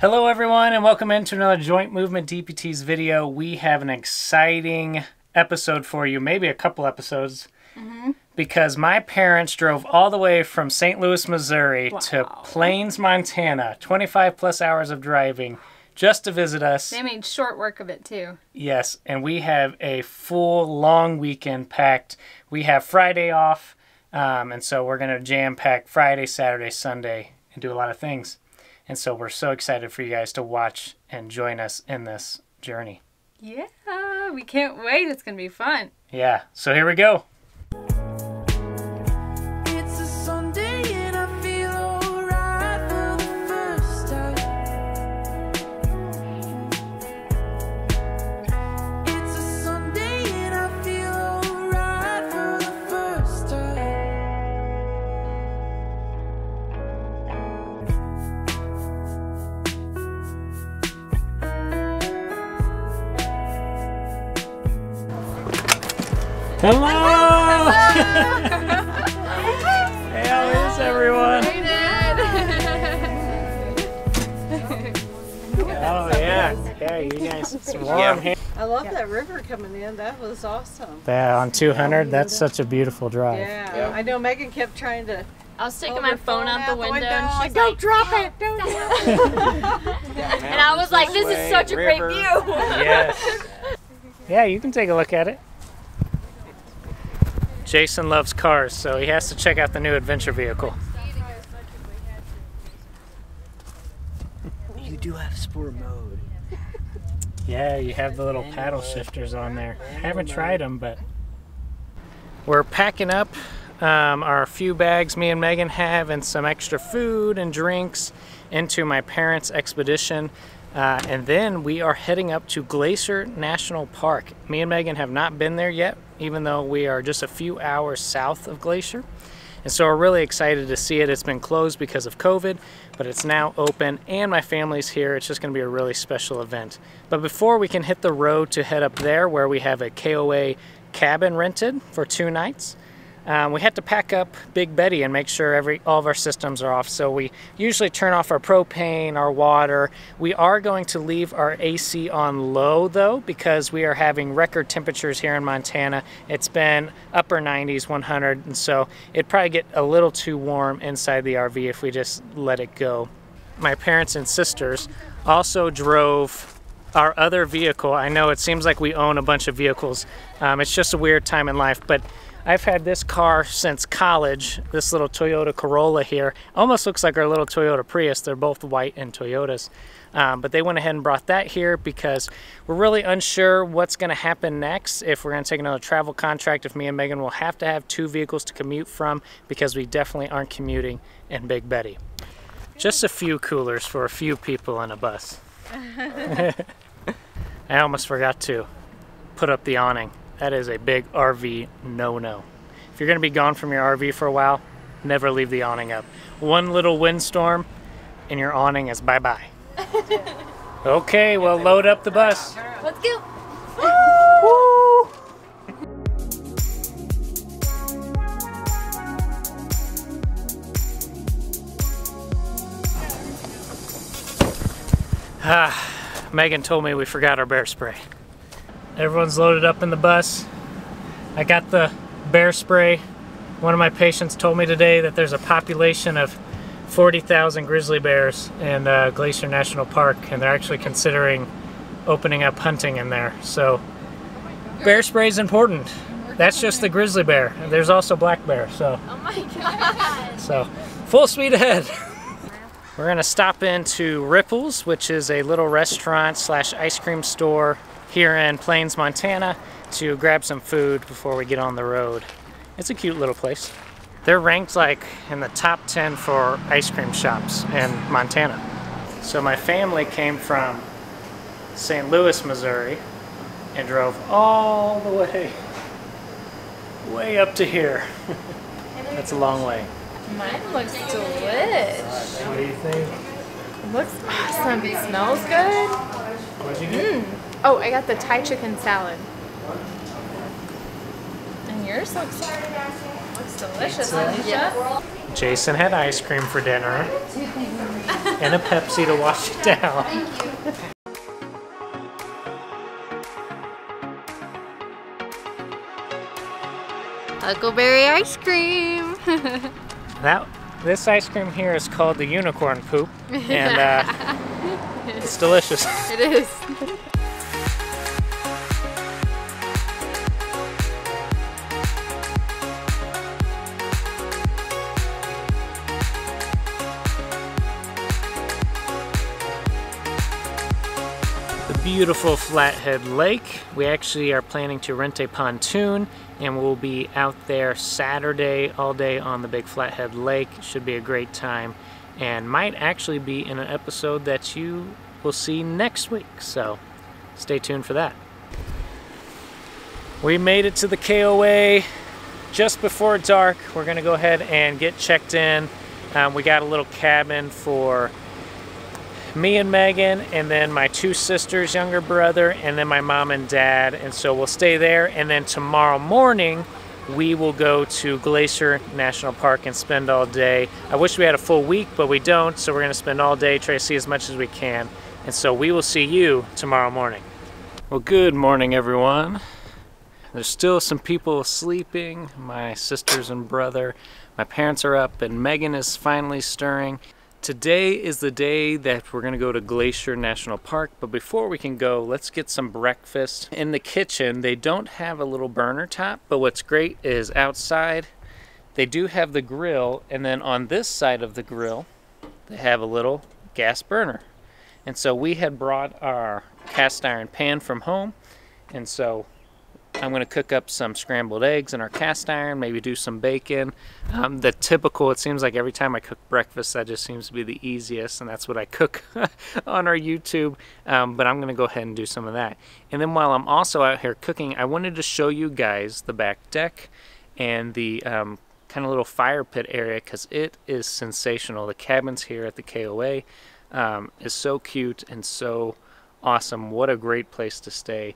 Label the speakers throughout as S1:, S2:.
S1: Hello everyone and welcome into another Joint Movement DPTs video. We have an exciting episode for you, maybe a couple episodes, because my parents drove all the way from St. Louis, Missouri to Plains, Montana, 25 plus hours of driving just to visit us.
S2: They made short work of it too.
S1: Yes, and we have a full long weekend packed. We have Friday off, and so we're going to jam pack Friday, Saturday, Sunday and do a lot of things. And so we're so excited for you guys to watch and join us in this journey.
S2: Yeah, we can't wait. It's going to be fun.
S1: Yeah, so here we go.
S3: It's a Sunday and I feel alright for the first time. It's a Sunday and I feel alright for the first time.
S1: Hello! Hey, how is everyone? Oh yeah, you guys, it's warm here.
S4: I love that river coming in. That was awesome.
S1: Yeah, on 200, that's such a beautiful drive.
S4: Yeah, I know Megan kept trying to.
S5: I was taking my phone out the window and she's
S4: don't
S5: like,
S4: drop it, don't drop it.
S5: and I was like, this is such a great view.
S1: Yes. Yeah, you can take a look at it. Jason loves cars, so he has to check out the new adventure vehicle.
S6: You do have sport mode.
S1: Yeah, you have the little paddle shifters on there. I haven't tried them, but we're packing up our few bags me and Megan have and some extra food and drinks into my parents' expedition. And then we are heading up to Glacier National Park. Me and Megan have not been there yet, even though we are just a few hours south of Glacier. And so we're really excited to see it. It's been closed because of COVID, but it's now open and my family's here. It's just gonna be a really special event. But before we can hit the road to head up there where we have a KOA cabin rented for 2 nights, we had to pack up Big Betty and make sure all of our systems are off. So we usually turn off our propane, our water. We are going to leave our AC on low though, because we are having record temperatures here in Montana. It's been upper 90s, 100, and so it'd probably get a little too warm inside the RV if we just let it go. My parents and sisters also drove our other vehicle. I know it seems like we own a bunch of vehicles. It's just a weird time in life, but I've had this car since college, this little Toyota Corolla here. Almost looks like our little Toyota Prius. They're both white and Toyotas. But they went ahead and brought that here because we're really unsure what's going to happen next. If we're going to take another travel contract, if me and Megan will have to have 2 vehicles to commute from, because we definitely aren't commuting in Big Betty. Just a few coolers for a few people in a bus. I almost forgot to put up the awning. That is a big RV no-no. If you're going to be gone from your RV for a while, never leave the awning up. One little windstorm and your awning is bye-bye. Okay, well, load up the bus.
S5: Let's go.
S1: Woo! Megan told me we forgot our bear spray. Everyone's loaded up in the bus. I got the bear spray. One of my patients told me today that there's a population of 40,000 grizzly bears in Glacier National Park, and they're actually considering opening up hunting in there. So bear spray is important. That's just the grizzly bear. There's also black bear. So,
S5: Oh my God.
S1: so full speed ahead. We're gonna stop into Ripples, which is a little restaurant slash ice cream store here in Plains, Montana, to grab some food before we get on the road. It's a cute little place. They're ranked like in the top 10 for ice cream shops in Montana. So my family came from St. Louis, Missouri and drove all the way up to here. That's a long way.
S5: Mine looks delish.
S1: What do you think?
S5: It looks awesome. It smells good.
S1: What'd you get?
S5: Oh, I got the Thai chicken salad. And yours looks delicious, Alicia.
S1: Jason had ice cream for dinner and a Pepsi to wash it down.
S5: Huckleberry ice cream.
S1: This ice cream here is called the unicorn poop, and it's delicious.
S5: It is.
S1: The beautiful Flathead Lake. We actually are planning to rent a pontoon, and we'll be out there Saturday all day on the big Flathead Lake. Should be a great time, and might actually be in an episode that you will see next week, so stay tuned for that. We made it to the KOA just before dark. We're gonna go ahead and get checked in. We got a little cabin for me and Megan, and then my two sisters, younger brother, and then my mom and dad, and so we'll stay there, and then tomorrow morning we will go to Glacier National Park and spend all day. I wish we had a full week, but we don't, so we're going to spend all day, try to see as much as we can, and so we will see you tomorrow morning. Well, good morning, everyone. There's still some people sleeping, my sisters and brother. My parents are up, and Megan is finally stirring. Today is the day that we're going to go to Glacier National Park, but before we can go, let's get some breakfast. In the kitchen, they don't have a little burner top, but what's great is outside, they do have the grill, and then on this side of the grill, they have a little gas burner. And so we had brought our cast iron pan from home, and so I'm going to cook up some scrambled eggs in our cast iron, maybe do some bacon. The typical, it seems like every time I cook breakfast, that just seems to be the easiest, and that's what I cook on our YouTube. But I'm going to go ahead and do some of that. And then while I'm also out here cooking, I wanted to show you guys the back deck and the kind of little fire pit area, because it is sensational. The cabins here at the KOA is so cute and so awesome. What a great place to stay.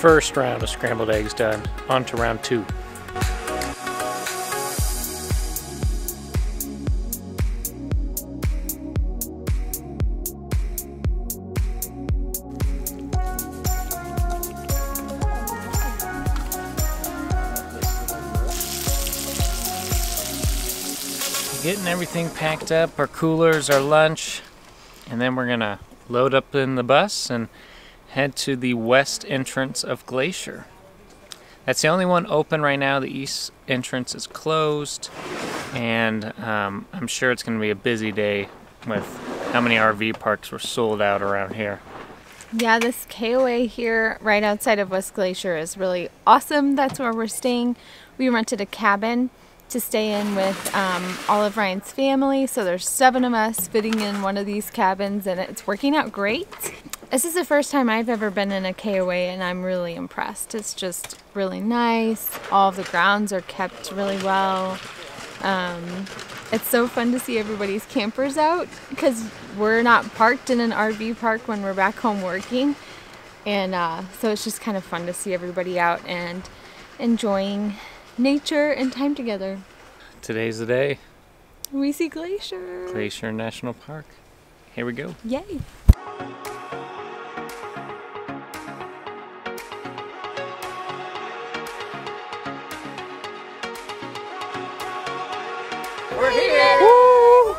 S1: First round of scrambled eggs done. On to round 2. Getting everything packed up, our coolers, our lunch, and then we're gonna load up in the bus and head to the west entrance of Glacier. That's the only one open right now. The east entrance is closed, and I'm sure it's going to be a busy day with how many RV parks were sold out around here.
S5: Yeah, this KOA here right outside of West Glacier is really awesome. That's where we're staying. We rented a cabin to stay in with all of Ryan's family, so there's 7 of us fitting in one of these cabins, and it's working out great. This is the first time I've ever been in a KOA, and I'm really impressed. It's just really nice. All of the grounds are kept really well. It's so fun to see everybody's campers out, because we're not parked in an RV park when we're back home working, and so it's just kind of fun to see everybody out and enjoying nature and time together.
S1: Today's the day.
S5: We see Glacier.
S1: Glacier National Park. Here we go.
S5: Yay.
S1: We're here! Woo!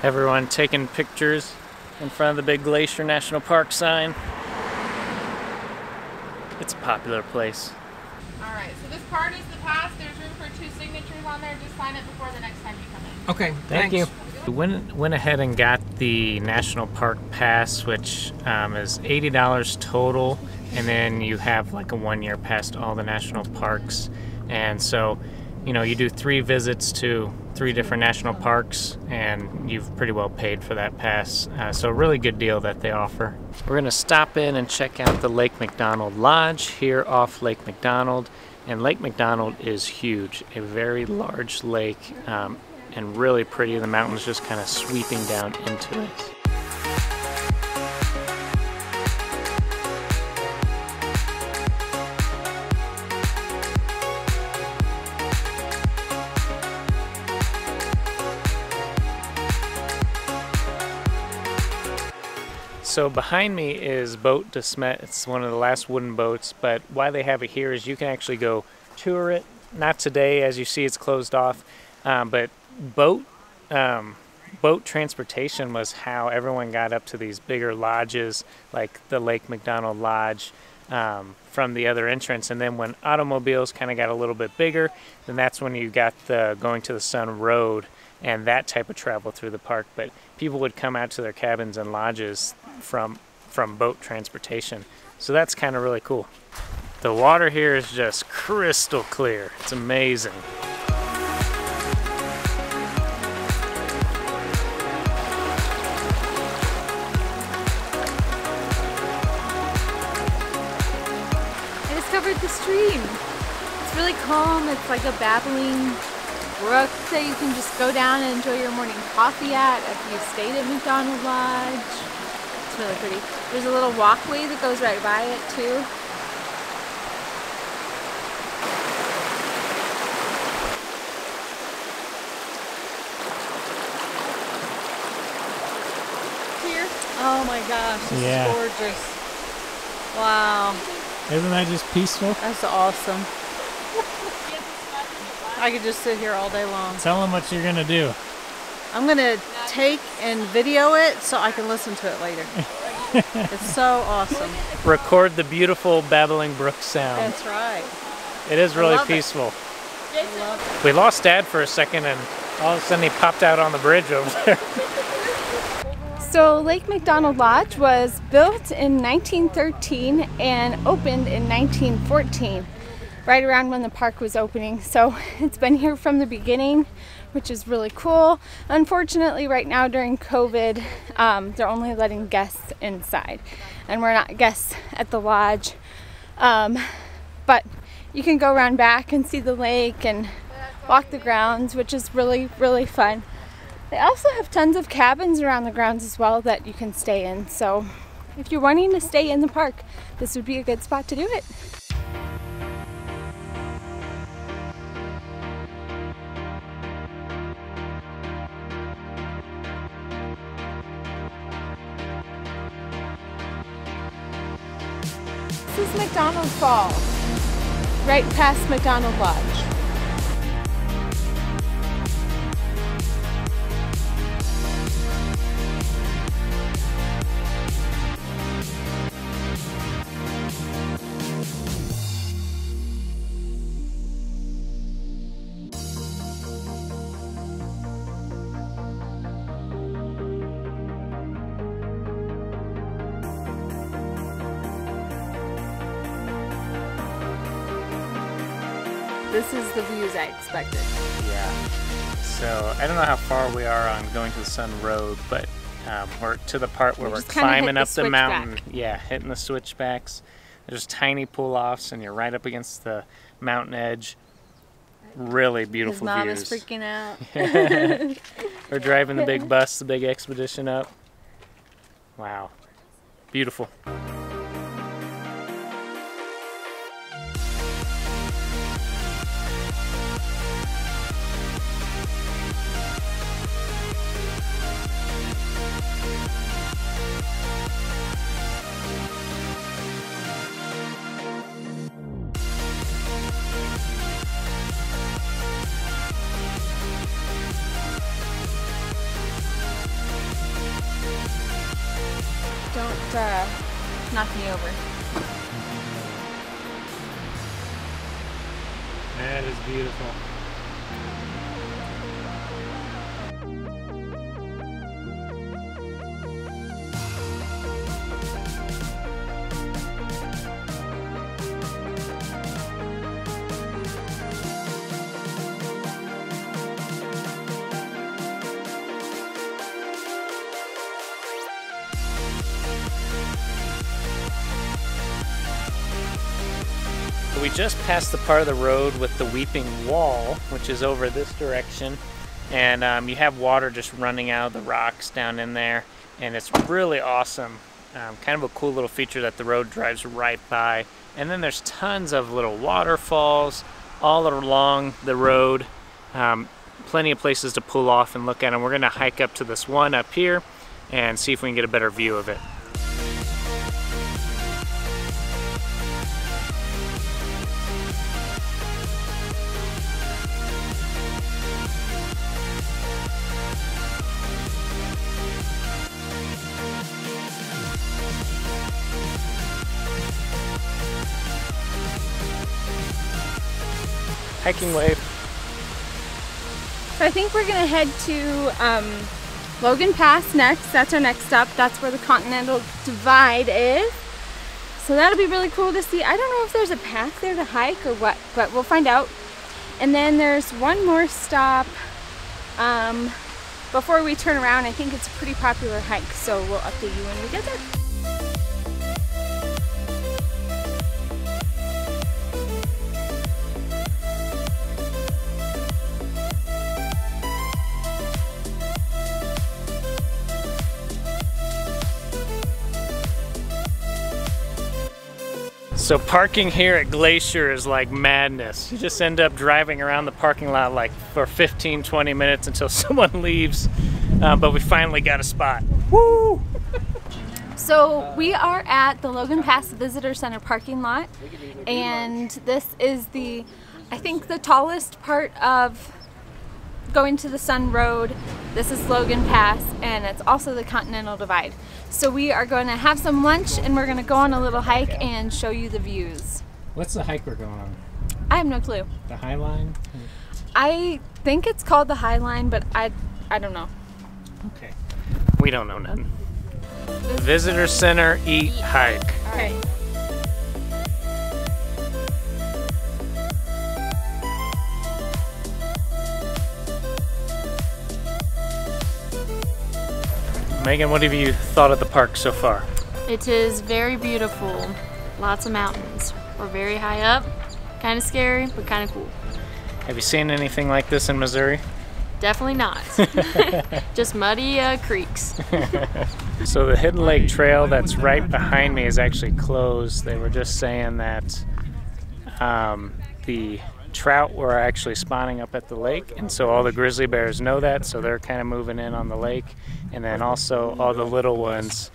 S1: Everyone taking pictures in front of the big Glacier National Park sign. It's a popular place.
S6: Alright, so this card is the pass. There's room for 2 signatures on there. Just sign it before the next time you come in.
S7: Okay,
S1: Thank
S7: thanks.
S1: you. We went ahead and got the National Park Pass, which is $80 total, and then you have like a 1-year pass to all the national parks. And so, you know, you do 3 visits to 3 different national parks, and you've pretty well paid for that pass. So a really good deal that they offer. We're gonna stop in and check out the Lake McDonald Lodge here off Lake McDonald. And Lake McDonald is huge, a very large lake, and and really pretty. The mountains just kind of sweeping down into it. So behind me is Boat de Smet. It's one of the last wooden boats, but why they have it here is you can actually go tour it. Not today, as you see it's closed off, but boat transportation was how everyone got up to these bigger lodges like the Lake McDonald Lodge from the other entrance. And then when automobiles kind of got a little bit bigger, then that's when you got the Going to the Sun Road and that type of travel through the park. But people would come out to their cabins and lodges from boat transportation. So that's kind of really cool. The water here is just crystal clear. It's amazing.
S5: I discovered the stream. It's really calm. It's like a babbling brook that you can just go down and enjoy your morning coffee at if you stayed at McDonald Lodge. It's really pretty. There's a little walkway that goes right by it too.
S4: Here. Oh my gosh, this
S1: Yeah.
S4: is gorgeous. Wow,
S1: Isn't that just peaceful?
S4: that's awesome. I could just sit here all day long.
S1: Tell them what you're gonna do.
S4: I'm gonna take and video it so I can listen to it later. It's so awesome.
S1: Record the beautiful babbling brook sound.
S4: That's right.
S1: It is really
S4: love it.
S1: peaceful.
S4: I love
S1: We lost Dad for a second and all of a sudden he popped out on the bridge over there.
S5: So Lake McDonald Lodge was built in 1913 and opened in 1914, right around when the park was opening. So it's been here from the beginning, which is really cool. Unfortunately, right now during COVID, they're only letting guests inside, and we're not guests at the lodge. But you can go around back and see the lake and walk the grounds, which is really, really fun. They also have tons of cabins around the grounds as well that you can stay in. So if you're wanting to stay in the park, this would be a good spot to do it. This is McDonald Falls, right past McDonald Lodge. This is the views I expected.
S1: Yeah. So I don't know how far we are on Going to the Sun Road, but we're to the part where
S5: We
S1: we're
S5: just kinda hit
S1: climbing
S5: the
S1: up the mountain.
S5: switchback.
S1: Yeah, hitting the switchbacks. There's tiny pull-offs and you're right up against the mountain edge. Really beautiful
S4: His mom
S1: views.
S4: is freaking out.
S1: We're driving the big bus, the big expedition up. Wow. Beautiful.
S5: Don't knock me over.
S1: That is beautiful. We just passed the part of the road with the weeping wall, which is over this direction. and you have water just running out of the rocks down in there, and it's really awesome. Kind of a cool little feature that the road drives right by. And then there's tons of little waterfalls all along the road. Plenty of places to pull off and look at, and we're going to hike up to this one up here and see if we can get a better view of it. Hiking wave.
S5: So I think we're gonna head to Logan Pass next. That's our next stop. That's where the Continental Divide is. So that'll be really cool to see. I don't know if there's a path there to hike or what, but we'll find out. And then there's one more stop before we turn around. I think it's a pretty popular hike, so we'll update you when we get there.
S1: So parking here at Glacier is like madness. You just end up driving around the parking lot like for 15-20 minutes until someone leaves, but we finally got a spot. Woo!
S5: So we are at the Logan Pass Visitor Center parking lot, and this is I think the tallest part of going to the Sun Road. This is Logan Pass, and it's also the Continental Divide. So we are going to have some lunch, and we're going to go on a little hike and show you the views.
S1: What's the hike we're going on?
S5: I have no clue.
S1: The High Line?
S5: I think it's called the High Line, but I don't know.
S1: Okay. We don't know none. Visitor Center, eat, hike.
S5: Okay.
S1: Megan, what have you thought of the park so far?
S7: It is very beautiful. Lots of mountains. We're very high up. Kind of scary, but kind of cool.
S1: Have you seen anything like this in Missouri?
S7: Definitely not. Just muddy creeks.
S1: So the Hidden Lake Trail that's right behind me is actually closed. They were just saying that the trout were actually spawning up at the lake, and so all the grizzly bears know that, so they're kind of moving in on the lake. And then also all the little ones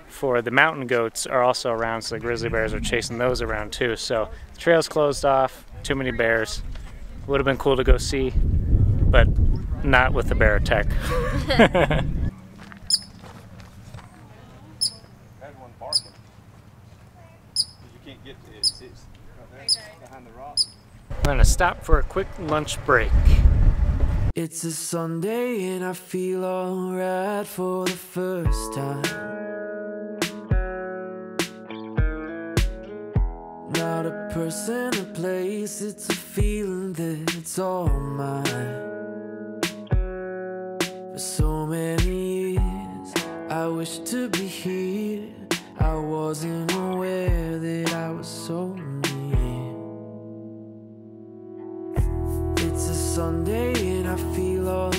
S1: for the mountain goats are also around, so the grizzly bears are chasing those around too. So the trail's closed off, too many bears. Would have been cool to go see, but not with the bear attack. We're gonna stop for a quick lunch break.
S3: It's a Sunday and I feel alright for the first time. Not a person, a place, it's a feeling that's all mine. For so many years, I wish to be here. I wasn't aware that I was so near. It's a Sunday and I feel all